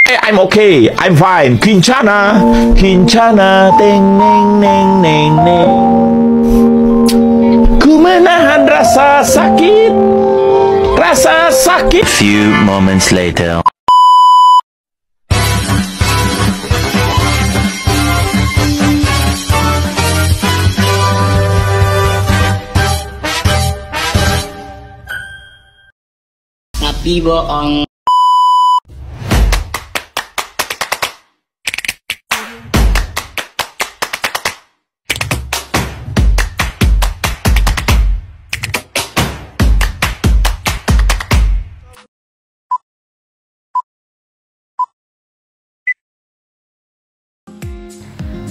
I'm okay, I'm fine. Kincana, Kincana, teng neng neng neng neng. Ku menahan rasa sakit, rasa sakit. Few moments later. Nabi bohong.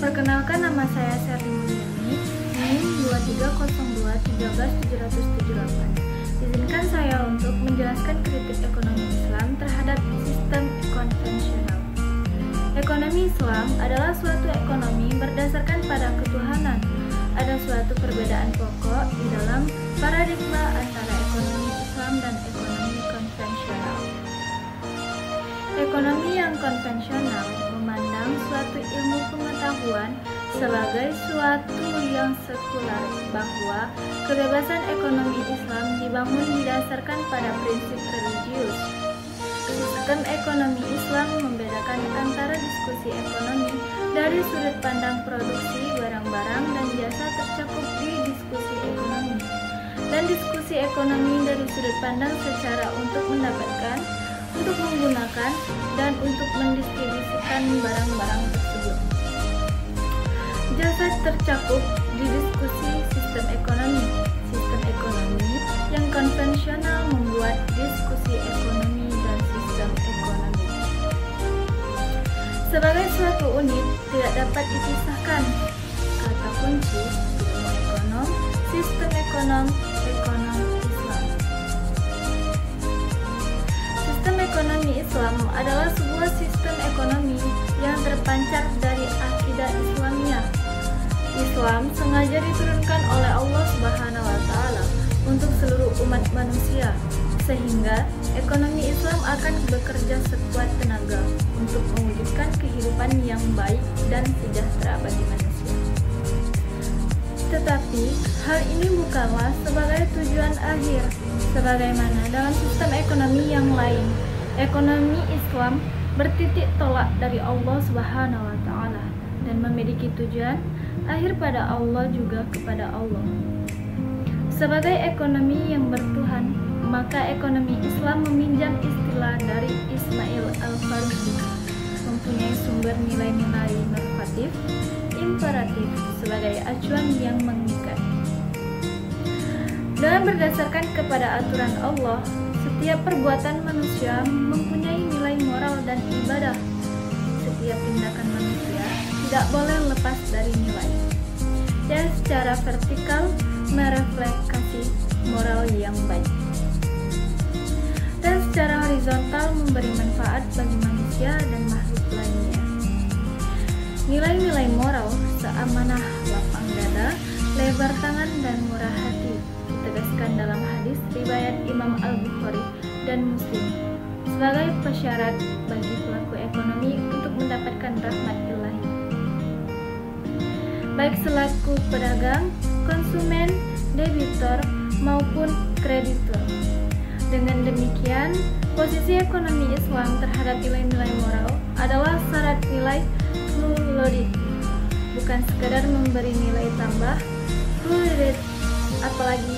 Perkenalkan, nama saya Sherly Mulyani, NIM 2302131778. Izinkan saya untuk menjelaskan kritik ekonomi Islam terhadap sistem konvensional. Ekonomi Islam adalah suatu ekonomi berdasarkan pada ketuhanan. Ada suatu perbedaan pokok di dalam paradigma antara ekonomi Islam dan ekonomi konvensional. Ekonomi yang konvensional memandang suatu ilmu pengetahuan sebagai suatu yang sekular, bahwa kebebasan ekonomi Islam dibangun didasarkan pada prinsip religius. Sistem ekonomi Islam membedakan antara diskusi ekonomi dari sudut pandang produksi barang-barang dan jasa tercakup di diskusi ekonomi, dan diskusi ekonomi dari sudut pandang secara untuk mendapatkan, untuk menggunakan, dan untuk mendistribusikan barang-barang tersebut. Jasa tercakup di diskusi sistem ekonomi. Sistem ekonomi yang konvensional membuat diskusi ekonomi dan sistem ekonomi sebagai suatu unit tidak dapat dipisahkan. Kata kunci ilmu ekonom, sistem ekonom, ekonom Islam. Sistem ekonomi Islam adalah sebuah sistem ekonomi yang terpancar dari akidah Islamiyah. Islam sengaja diturunkan oleh Allah Subhanahu wa Ta'ala untuk seluruh umat manusia, sehingga ekonomi Islam akan bekerja sekuat tenaga untuk mewujudkan kehidupan yang baik dan sejahtera bagi manusia. Tetapi hal ini bukanlah sebagai tujuan akhir, sebagaimana dalam sistem ekonomi yang lain. Ekonomi Islam bertitik tolak dari Allah Subhanahu wa Ta'ala dan memiliki tujuan akhir pada Allah, juga kepada Allah. Sebagai ekonomi yang bertuhan, maka ekonomi Islam meminjam istilah dari Ismail Al-Farabi, mempunyai sumber nilai-nilai normatif, imperatif sebagai acuan yang mengikat. Dan berdasarkan kepada aturan Allah, setiap perbuatan manusia mempunyai nilai moral dan ibadah. Setiap tindakan manusia tidak boleh lepas dari nilai, dan secara vertikal merefleksi moral yang baik, dan secara horizontal memberi manfaat bagi manusia dan makhluk lainnya. Nilai-nilai moral seamanah lapang dada, lebar tangan, dan murah hati ditegaskan dalam hadis riwayat Imam Al-Bukhari dan Muslim sebagai persyarat bagi pelaku ekonomi untuk mendapatkan rahmat Ilahi, baik selaku pedagang, konsumen, debitur, maupun kreditur. Dengan demikian, posisi ekonomi Islam terhadap nilai-nilai moral adalah syarat nilai fluid, bukan sekadar memberi nilai tambah fluid, apalagi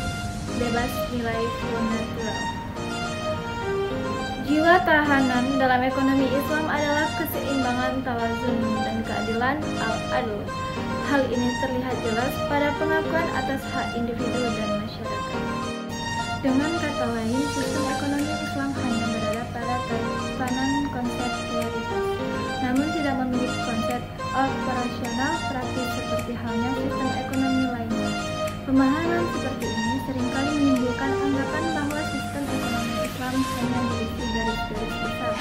bebas nilai natural. Jiwa tahanan dalam ekonomi Islam adalah keseimbangan, tawazun, dan keadilan al-adl. Hal ini terlihat jelas pada pengakuan atas hak individu dan masyarakat. Dengan kata lain, sistem ekonomi Islam hanya berada pada tatanan konsep teoritis, namun tidak memiliki konsep operasional praktis seperti halnya sistem ekonomi lainnya. Pemahaman seperti ini seringkali menimbulkan anggapan bahwa sistem ekonomi Islam hanya berisi garis-garis besar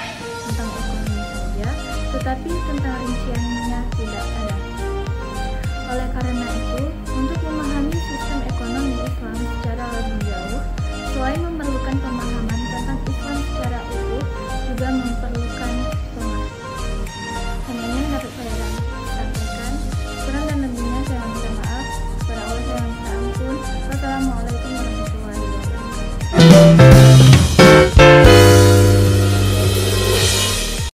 tentang ekonomi saja, tetapi tentang rinciannya tidak ada. Oleh karena itu, untuk memahami sistem ekonomi Islam secara lebih jauh, selain memerlukan pemahaman